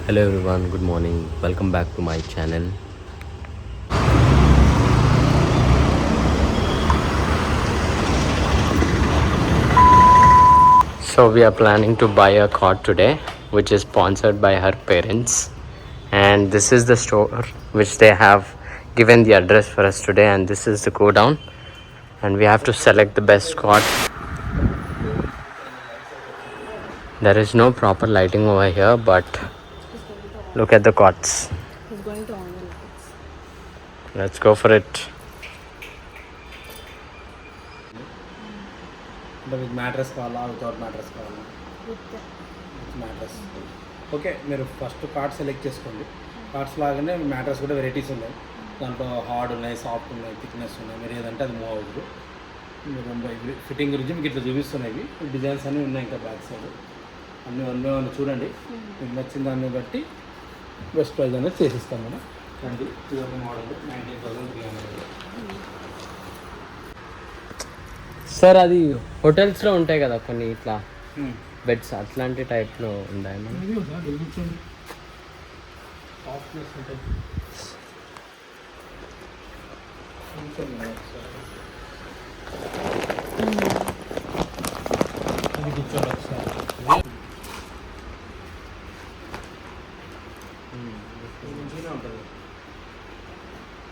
Hello everyone, good morning. Welcome back to my channel. So we are planning to buy a car today, which is sponsored by her parents. And this is the store which they have given the address for us today, and this is the go down. And we have to select the best cot. There is no proper lighting over here, but look at the cots. He's going to on the lights. Let's go for it. అంటే with mattress కావాలా without mattress కావాలా? With mattress. Okay, మీరు first card select చేసుకోండి. Cards లాగానే mattress కూడా varieties ఉన్నాయి. దాంట్లో hard ఉన్నాయి, సాఫ్ట్ ఉన్నాయి, థిక్నెస్ ఉన్నాయి. మీరు ఏదంటే అది మూవ్ అవుతుంది. మీరు ఫిట్టింగ్ గురించి మీకు ఇట్లా చూపిస్తున్నాయి. డిజైన్స్ అన్నీ ఉన్నాయి. ఇంకా బ్యాక్ సైడ్ అన్నీ చూడండి. మీకు నచ్చిన దాన్ని బట్టి బెస్ట్ ప్రైస్ అనేది చేసిస్తాం మనం. అది మోడల్ 19,300. సార్ అది హోటల్స్లో ఉంటాయి కదా కొన్ని ఇట్లా బెడ్స్, అట్లాంటి టైప్లో ఉన్నాయి మన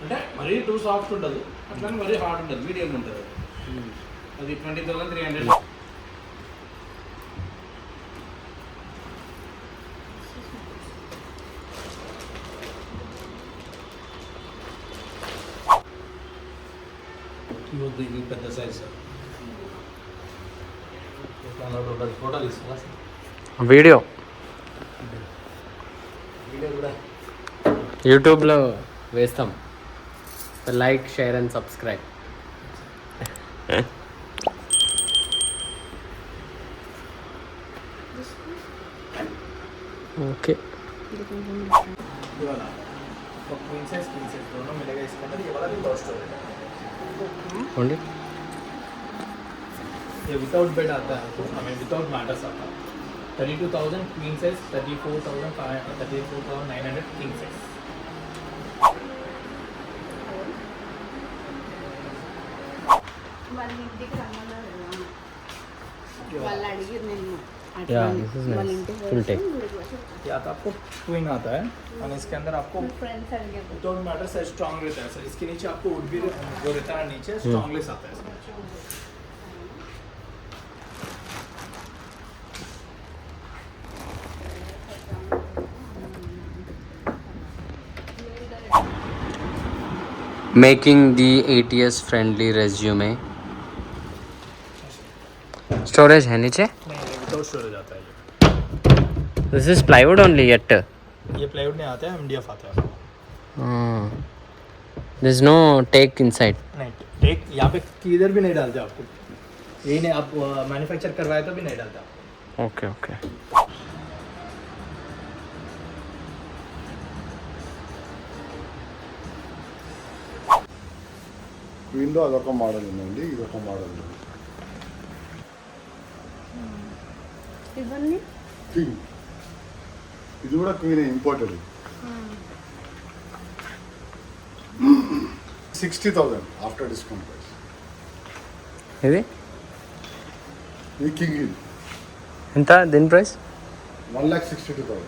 అంటే మరీ టూ సాఫ్ట్ ఉండదు, అట్లా మరీ హార్డ్ ఉంటుంది, మీడియం ఉంటుంది. అది 20,300. ఇది పెద్ద సైజ్ సార్. ఫోటో తీసుకురా వీడియో కూడా యూట్యూబ్లో వేస్తాం. Like, share and subscribe. Okay, only ये विदाउट बेड आता है, हमें विदाउट मैटर्स आता है. 32,000 क्वीन साइज, 34,900 किंग साइज. వాళ్ళ ఇంటికి రమ్మన్నారు వాళ్ళు అడిగారు నేను Yeah, this is వాళ్ళ nice. ఇంటికి Full take. या तो आपको क्वीन आता है और इसके अंदर आपको ఫ్రెండ్స్ అడిగారు विदाउट मैटर साइज स्ट्रॉन्ग रहता है सर. इसके नीचे आपको वुड भी जो रहता है नीचे स्ट्रॉन्गलेस आता है इसमें. Making the ATS friendly resume. Storage है नीचे. नहीं, विदाउट स्टोरेज आता है This is plywood only yet. ये प्लाईवुड नहीं आता है, MDF आता है. There's no take inside. नहीं, एक यहाँ पे किधर भी नहीं डालते आपको. यही नहीं, आप मैन्युफैक्चर करवाए तो भी नहीं डालता. Okay, okay. క్వీన్లో అదొక మోడల్ ఉందండి, ఇదొక మోడల్ ఉంది. ఇవన్నీ క్వీన్ ఇది కూడా queen imported. 60,000 after discount price. ఇది ఇది కింగ్ ఇది ఎంత దీని ప్రైస్? 1,62,000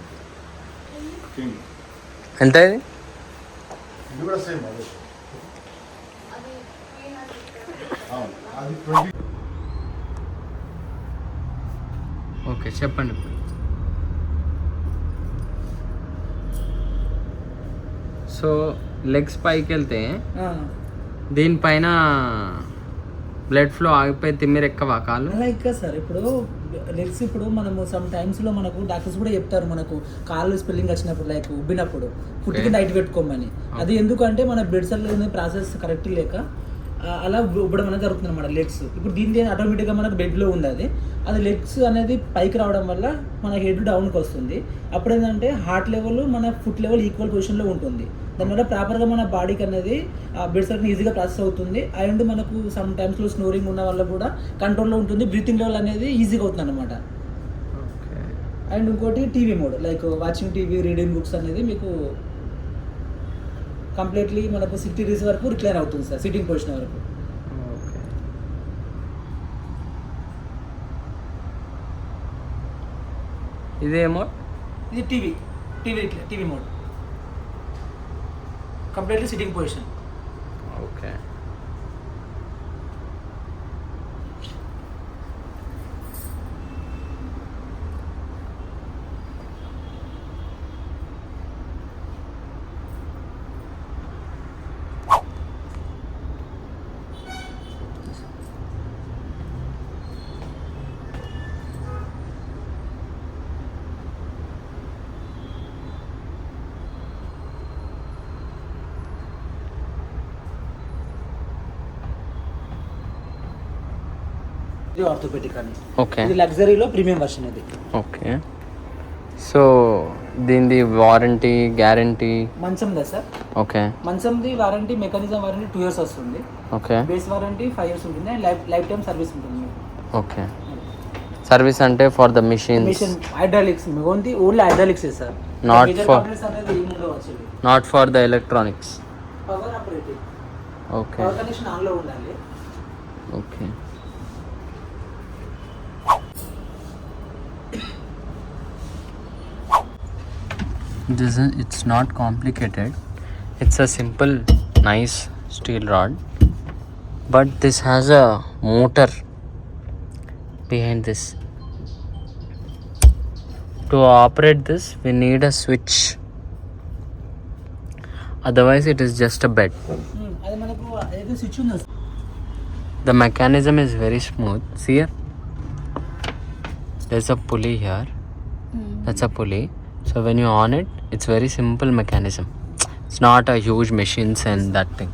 కింగ్. ఎంత ఇది? ఇది కూడా సేమ్ అదే. అది 20. ఓకే, చెప్పండి. సో లెగ్స్ పైకి వెళ్తే దీనిపైన బ్లడ్ ఫ్లో ఆగిపోయి తిమ్మిరి ఎక్కవా కాళ్ళు? అలా ఎక్క సార్. ఇప్పుడు లెగ్స్ ఇప్పుడు మనము సమ్ టైమ్స్లో మనకు డాక్టర్స్ కూడా చెప్తారు మనకు కాళ్ళు స్పెల్లింగ్ వచ్చినప్పుడు లైక్ ఉబ్బినప్పుడు ఫుట్కి డైట్ పెట్టుకోమని. అది ఎందుకంటే మన బ్లడ్ సెల్ ప్రాసెస్ కరెక్ట్ లేక అలా ఉబ్బడం అనేది జరుగుతుంది అన్నమాట లెగ్స్. ఇప్పుడు దీని ఆటోమేటిక్గా మనకు బెడ్లో ఉంది. అది లెగ్స్ అనేది పైకి రావడం వల్ల మన హెడ్ డౌన్కి వస్తుంది. అప్పుడు ఏంటంటే హార్ట్ లెవెల్ మన ఫుట్ లెవెల్ ఈక్వల్ పొజిషన్లో ఉంటుంది. దానివల్ల ప్రాపర్గా మన బాడీకి అనేది బ్లడ్ సర్కిల్ ఈజీగా ప్రాసెస్ అవుతుంది. అండ్ మనకు సమ్ టైమ్స్లో స్నోరింగ్ ఉన్న వల్ల కూడా కంట్రోల్లో ఉంటుంది. బ్రీతింగ్ లెవెల్ అనేది ఈజీగా అవుతుంది అనమాట. అండ్ ఇంకోటి TV mode, like watching TV, reading books అనేది మీకు కంప్లీట్లీ మనకు 60 degrees వరకు రిక్లైన్ అవుతుంది సార్, సిట్టింగ్ పొజిషన్ వరకు. ఓకే. ఇదేమో ఇది TV mode, completely sitting position. Okay. ఇది ఆర్థోపెడిక్ అని. ఓకే. ఇది లగ్జరీలో ప్రీమియం వర్షన్ ఇది. ఓకే. సో దీనిది వారంటీ గ్యారంటీ? మంచందా సార్? ఓకే. మంచంది వారంటీ, మెకానిజం వారంటీ 2 years వస్తుంది. ఓకే. బేస్ వారంటీ 5 years ఉంటుంది. అండ్ లైఫ్ టైం సర్వీస్ ఉంటుంది. ఓకే. సర్వీస్ అంటే for the machine hydraulics, only hydraulics sir. Not for- అనేది ఏముండవు actually. Not for the electronics. Power operating, okay. Power connection ఆన్లో ఉండాలి. Okay. It's not complicated. It's a simple nice steel rod, but this has a motor behind this. To operate this we need a switch, otherwise it is just a bed. అది మనకు ఏదో switch ఉంది sir. The mechanism is very smooth. See here, there's a pulley here. That's a pulley. So when you on it, it's very simple mechanism. It's not a huge machines and that thing.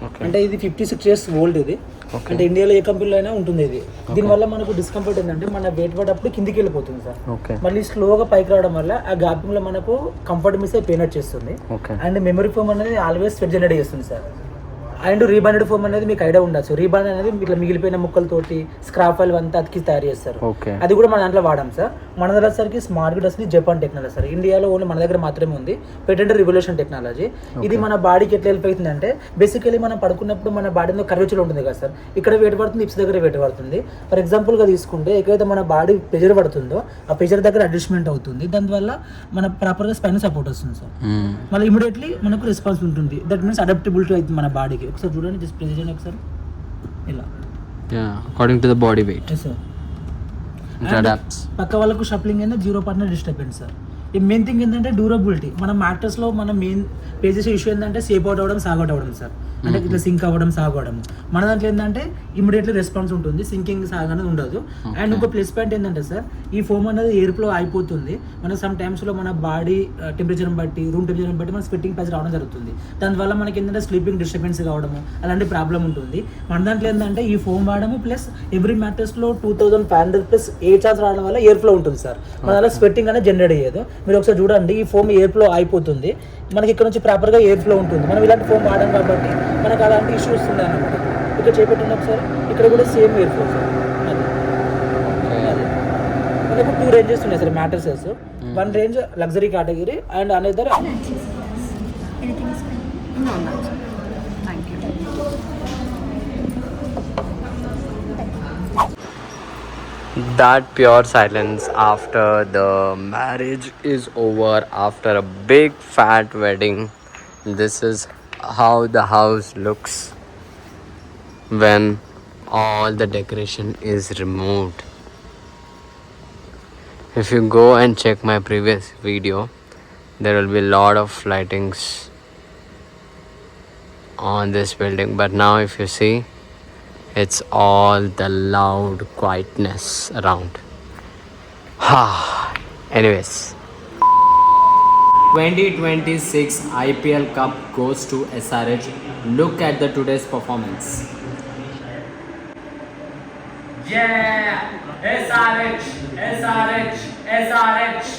Okay. అంటే ఇది 56 years old ఇది. Okay. అంటే ఇండియాలో ఏ కంపెనీలో అయినా ఉంటుంది ఇది. దీనివల్ల మనకు డిస్కంఫర్ట్ ఏంటంటే మన వెయిట్ పడేటప్పుడు కిందికి వెళ్ళిపోతుంది సార్. Okay. మళ్ళీ స్లోగా పైకి రావడం వల్ల ఆ గ్యాపింగ్ లో మనకు కంఫర్ట్ మిస్ అయి పెయిన్ వచ్చేస్తుంది. Okay. అండ్ మెమరీ ఫోమ్ అనేది ఆల్వేస్ స్వెట్ జనరేట్ చేస్తుంది సార్. అండ్ రీబాండెడ్ ఫోమ్ అనేది మీకు ఐడియా ఉండొచ్చు. రీబాండ్ అనేది ఇట్లా మిగిలిపోయిన ముక్కలతోటి స్క్రాప్ ఆయిల్ అంతా అతికి తయారు చేస్తారు. Okay. అది కూడా మన దాంట్లో వాడాం సార్. మన దగ్గర సరికి స్మార్ట్ గ్రిడ్ అసలు జపాన్ టెక్నాలజీ సార్. ఇండియాలో ఓన్లీ మన దగ్గర మాత్రమే ఉంది పేటెంట్ రివల్యూషన్ టెక్నాలజీ. ఇది మన బాడీకి ఎట్లా హెల్ప్ అవుతుంది అంటే, బేసికలీ మనం పడుకున్నప్పుడు మన బాడీలో కర్వేచర్ ఉంటుంది కదా సార్, ఇక్కడ వెయిట్ పడుతుంది, ఇప్స్ దగ్గర వెయిట్ పడుతుంది. ఫర్ ఎగ్జాంపుల్గా తీసుకుంటే ఎక్కడైతే మన బాడీ ప్రెజర్ పడుతుందో ఆ ప్రెజర్ దగ్గర అడ్జస్ట్మెంట్ అవుతుంది. దానివల్ల మన ప్రాపర్గా స్పైన్ సపోర్ట్ వస్తుంది సార్. మళ్ళీ ఇమీడియట్లీ మనకు రెస్పాన్స్ ఉంటుంది. దట్ మీన్స్ అడాప్టబిలిటీ అవుతుంది మన బాడీకి. ఒకసారి చూడండి, జస్ట్ ప్రెజర్ చేయండి ఒకసారి ఇలా. Yeah, according to the body weight. Yes sir. It adapts. పక్క వాళ్ళకు షఫ్లింగ్ అయినా 0% డిస్టర్బెన్స్ సార్. ఈ మెయిన్ థింగ్ ఏంటంటే డ్యూరబిలిటీ. మన మ్యాట్రస్లో మనం మెయిన్ పేజెస్ ఇష్యూ ఏంటంటే సేప్ అవుట్ అవ్వడం, సాగ్ అవుట్ అవ్వడం సార్. అంటే ఇట్లా సింక్ అవ్వడం, సాగ్ అవ్వడం. మన దాంట్లో ఏంటంటే ఇమీడియట్లీ రెస్పాన్స్ ఉంటుంది, సింకింగ్ సాగ్ అనేది ఉండదు. అండ్ ఇంకో ప్లస్ పాయింట్ ఏంటంటే సార్, ఈ ఫోమ్ అనేది ఎయిర్ ఫ్లో అయిపోతుంది. మన సమ్ టైమ్స్లో మన బాడీ టెంపరేచర్ని బట్టి, రూమ్ టెంపరేచర్ని బట్టి మన స్వెట్టింగ్ ప్యాచ్ రావడం జరుగుతుంది. దానివల్ల మనకి ఏంటంటే స్లీపింగ్ డిస్టర్బెన్స్ కావడము అలాంటి ప్రాబ్లం ఉంటుంది. మన దాంట్లో ఏంటంటే ఈ ఫోమ్ వాడము ప్లస్ ఎవ్రీ మ్యాట్రస్లో 2500 ప్లస్ ఎయిర్ ఛార్జ్ రావడం వల్ల ఎయిర్ ఫ్లో ఉంటుంది సార్. మన దాంట్లో స్వెట్టింగ్ అనేది జనరేట్ అయ్యేది. మీరు ఒకసారి చూడండి, ఈ ఫోమ్ ఎయిర్ ఫ్లో అయిపోతుంది, మనకి ఇక్కడ నుంచి ప్రాపర్గా ఎయిర్ ఫ్లో ఉంటుంది. మనం ఇలాంటి ఫోమ్ వాడడం కాబట్టి మనకు అలాంటి ఇష్యూస్ ఉన్నాయి అన్నమాట. ఇక్కడ చేపెట్టింది ఒకసారి, ఇక్కడ కూడా సేమ్ ఎయిర్ ఫ్లో సార్. అది మనకు 2 రేంజెస్ ఉన్నాయి sir mattresses. One range luxury category and another. Anything is fine? No, no. Thank you. That pure silence after the marriage is over, after a big fat wedding. This is how the house looks when all the decoration is removed. If you go and check my previous video, there will be a lot of lightings on this building, but now if you see, it's all the loud quietness around. Anyways, 2026 IPL Cup goes to SRH. Look at the today's performance. Yeah, SRH, SRH, SRH.